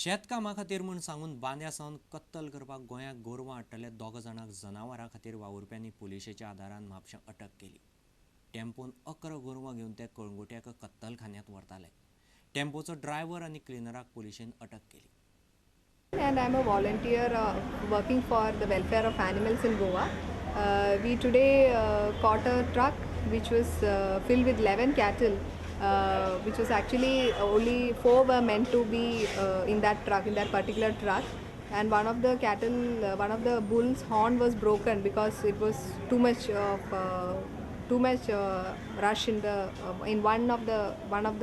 शेतकामा खातीर म्हूण सांगून बांद्या सावन कत्तल करपाक गोंयांत गोरवां हाडटले दोग जाणांक जनावरां खातीर वावुरप्यांनी पुलिशेच्या आदारान म्हापशां अटक केली. टेम्पोन 11 गोरवां घेवन ते कळंगुट्याक कत्तलखान्यांत व्हरताले. टेम्पोचो ड्रायव्हर आनी क्लिनराक पुलिशेन अटक केली. And I'm a volunteer working for the welfare of animals in Goa. We today caught a truck which was filled with 11 cattle, which was actually only 4 were meant to be in that truck, in that particular truck. And one of the cattle, one of the bull's horn was broken because it was too much rush in one of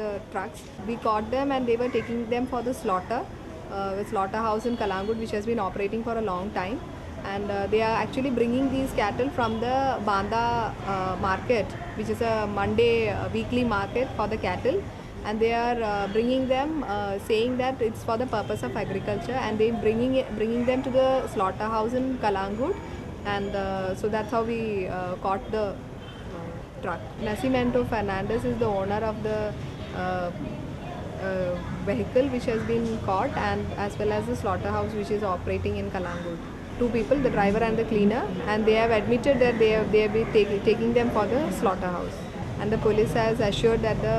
the trucks. We caught them and they were taking them for the slaughter. With slaughterhouse in Kalangud, which has been operating for a long time, and they are actually bringing these cattle from the Banda market, which is a Monday weekly market for the cattle, and they are bringing them, saying that it's for the purpose of agriculture, and they bringing them to the slaughterhouse in Kalangud, and so that's how we caught the truck. Nascimento Fernandez is the owner of the vehicle which has been caught, and as well as the slaughterhouse which is operating in Kalangud. 2 people, the driver and the cleaner, and they have admitted that they have been taking them for the slaughterhouse, and the police has assured that the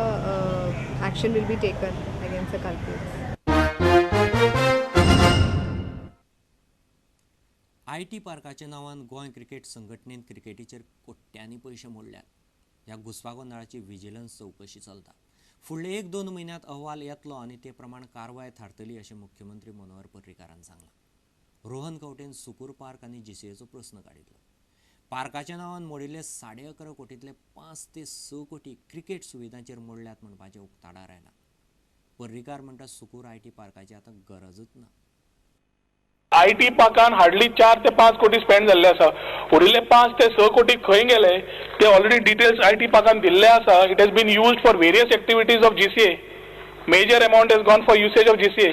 action will be taken against the culprits. IT पार्काच्या नांवान Goa cricket संघटनेन क्रिकेटीचेर कोट्यांनी पयशे मोडल्यात. ह्या घुसपागोंदळाची vigilance चौकशी चलता. फुडले 1-2 म्हयन्यांत अहवाल येतलो आनी ते प्रमाण कारवाय थारतली अशें मुख्यमंत्री मनोहर पर्रीकारान सांगलां. रोहन खंवटेन सुकूर पार्क आनी GCAचो प्रस्न काडिल्लो. पार्काच्या नांवान मोडिल्ले 11.5 कोटींतले 5 ते 6 कोटी क्रिकेट सुविधांचेर मोडल्यात म्हणपाचें उक्ताडार आयलां. पर्रीकार म्हणटा सुकूर IT पार्काची आतां गरजूच ना. IT पार्कान हार्डली 4 ते 5 कोटी स्पेंड जाल्ले आसा. उरिल्ले 5 ते 6 कोटी खंय गेले ते ऑलरेडी डिटेल्स IT पार्कान दिल्ले आसा. It has been used for various activities of GCA. Major amount has gone for usage of GCA.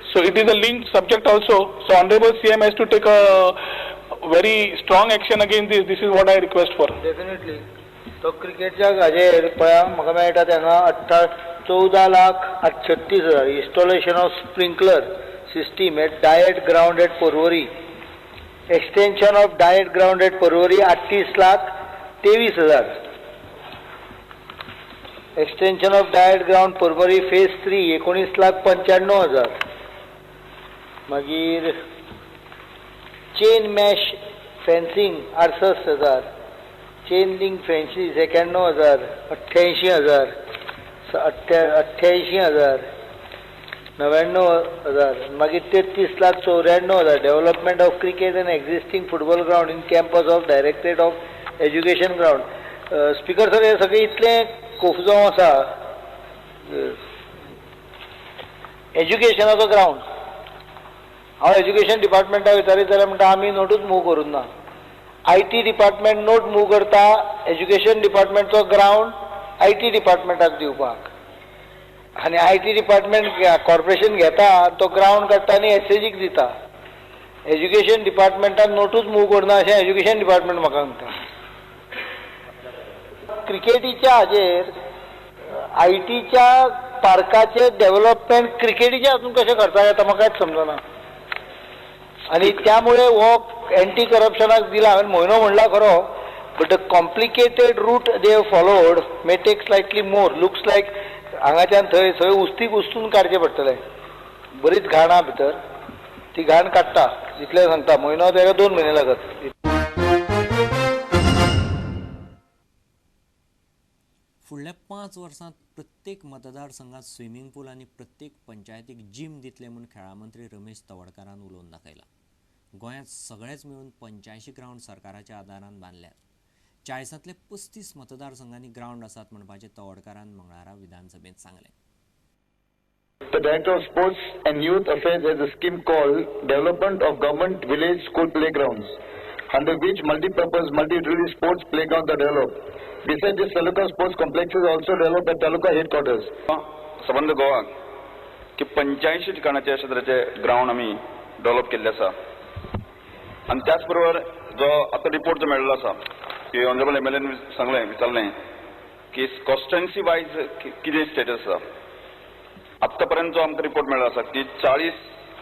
So it is a linked subject also. So Honorable CM has to take a very strong action against this. This is what I request for. Definitely. तो क्रिकेटच्या हाजेर पळय म्हाका मेळटा तेन्ना 14,38,000 installation of sprinkler system at Diet Ground at Porvoरी. Extension of Diet Ground at Porvorí 38,23,000. Extension of Diet Ground Porvorí Phase 3 19,95,000. मागीर Chain Mesh Fencing 68,000. Chain Link Fencing 91,000. 88,000. 88,000. 99,000. मागीर 33,94,000. Development of cricket end existing football ground in campus of directorate of education ground. Speaker sir हे सगळे इतले कोफजो आसा एज्युकेशनाचो ground. हांव education डिपार्टमेंटाक विचारीत जाल्यार म्हणटा आमी नोटूच मूव करूं ना. IT डिपार्टमेंट नोट मूव करता एज्युकेशन डिपार्टमेंटचो ग्राउंड IT डिपार्टमेंटाक दिवपाक, आनी IT डिपार्टमेंट कॉर्पोरेशन घेता तो ग्राउंड काडटा आनी SAGक दिता. एज्युकेशन डिपार्टमेंटान नोटूच मूव करना अशें एज्युकेशन डिपार्टमेंट म्हाका म्हणटा. क्रिकेटीच्या हाजेर ITच्या पार्काचे डेव्हलपमेंट क्रिकेटीच्या हातून कशें करता येता म्हाका कांयच समजना. आनी त्यामुळे हो एंटी करप्शनाक दिला. हांवें म्हयनो म्हणला खरो, but the complicated route they have followed may take slightly more. Looks like हांगाच्यान थंय उस्तीक उस्तून काडचें पडटलें. बरीच घाण आहा भितर, ती घाण काडटा इतलें सांगता. म्हयनो तेका 2 म्हयने लागत. फुडल्या 5 वर्सांत प्रत्येक मतदारसंघात स्विमींग पूल आनी प्रत्येक पंचायतीक जिम दितले म्हूण खेळा मंत्री रमेश तवडकारान उलोवन दाखयला. गोंयांत सगळेच मेळून 85 ग्राउंड सरकाराच्या आदारान बांदल्यात. 40तले 35 मतदारसंघांनी ग्राउंड आसात म्हणपाचें तवडकारान मंगळारा विधानसभेत सांगलें. The Director of Sports and Youth Affairs has a scheme called Development of Government Village School Playgrounds, under which multi-purpose, multi-utility sports playgrounds are developed. Besides this, Taluka Sports Complex is also developed at Taluka headquarters. संबंध गोवा की 85 ठिकाणाचे अशा तरेचे ground आमी develop केल्ले आसा. आनी त्याच बरोबर जो आतां रिपोर्ट जो मेळिल्लो आसा की ऑनरेबल MLA विचारलें की कॉन्स्टिट्युएन्सी वायज कितें स्टेटस आसा. आतापर्यंत जो आमकां रिपोर्ट मेळ्ळो आसा की 40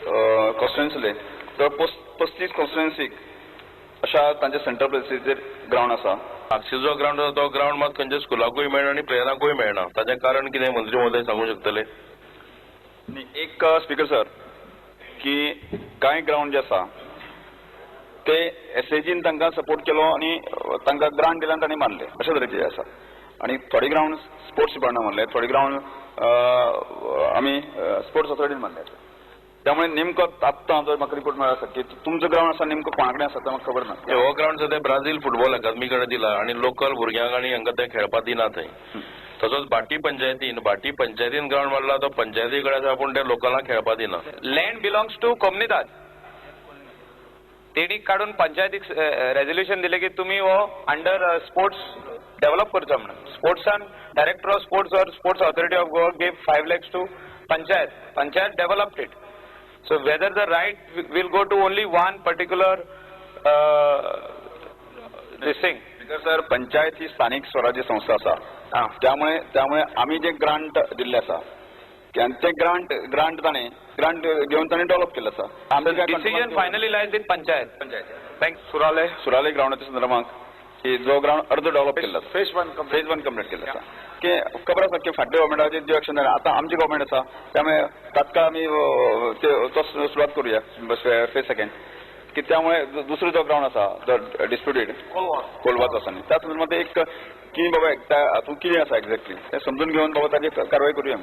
कॉन्स्टिट्युएन्सीले तर 35 कॉन्स्टिट्युएन्सीक अशा तांच्या सेंट्रल प्लेसीचेर ग्राउंड आसा. लागीं जो ग्राउंड आसा तो ग्राउंड मात खंयच्या स्कुलाकूय मेळना आनी प्लेयरांकूय मेळना. ताचें कारण कितें मंत्री महोदय सांगूंक शकतले? आणि एक स्पीकर सर की कांय ग्राउंड जे आसा ते एसएजीन तांकां सपोर्ट केलो आणि तांकां ग्रांट दिला आनी तांणी मारले अशे तरेचे आसा. आणि थोडे ग्राउंड स्पोर्ट्स डिपार्टमेंट मारले, थोडे ग्राउंड आमी स्पोर्ट्स ऑथॉरिटीन मारले. त्यामुळे नेमको आत्तां जो म्हाका रिपोर्ट मेळ्ळो आसा की तुमचो ग्राउंड आसा नेमको कोणा कडेन आसा तो म्हाका खबर ना. हो ग्राउंड सद्या ब्राझील फुटबॉल अकादमी कडेन दिला आणि लोकल भुरग्यांक आनी हांकां ते खेळपाक दिना थंय. तसोच भाटी पंचायतीन ग्राउंड मारला तो पंचायती कडेन आसा पूण ते लोकलांक खेळपाक दिना. लँड बिलोंग्स टू कोमनिदाद. तेणी काढून पंचायतीक रेझोल्युशन दिले की तुम्ही हो अंडर स्पोर्ट्स डेव्हलप करचो म्हणून. स्पोर्ट्सान डायरेक्टर ऑफ स्पोर्ट्स और sports authority of Goa gave 5 lakhs to panchayat developed it. So whether the right will go to only one particular this thing. Sir panchayat ही स्थानिक स्वराज्य संस्था आसा. त्यामुळे आम्ही जे ग्रांट दिल्ले आसा ते ग्रांट घेऊन ताणें डेव्हलप केलं आसा. Decision finally lies with panchayat. थँक सुराले ग्राउंडाच्या संदर्भात की जो ग्राउंड अर्ध डेव्हलप केला फेज वन कंप्लीट केला आसा. की खबर आसा की फाटल्या गव्हर्मेंटाचेर जे एक्शन जालें आतां आमची गव्हर्मेंट आसा त्यामुळे तात्काळ आमी तो सुरवात करूया फेज सेकंड की त्यामुळे दुसरो जो ग्राउंड आसा जो डिस्प्युटेड कोलवाचो आसा न्ही त्या संदर्भात एक की बाबा हातूंत कितें आसा एक्झॅक्टली तें समजून घेवन बाबा ताची कारवाय करूया.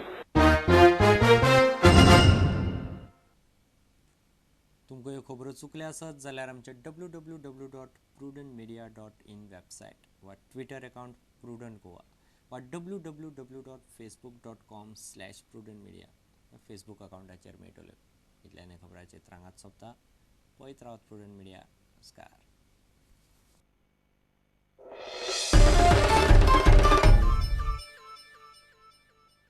तुमकां ह्यो खबरो चुकल्या आसत जाल्यार आमचे www.prudentmedia.in वेबसायट वा ट्विटर अकाउंट प्रुडंट गोवा वा www.facebook.com/prudentmedia फेसबूक अकाउंटाचेर मेळटल्यो. इतल्यान खबरांचेर रांगात सोंपता. पळयत रावत प्रुडंट मिडिया. नमस्कार.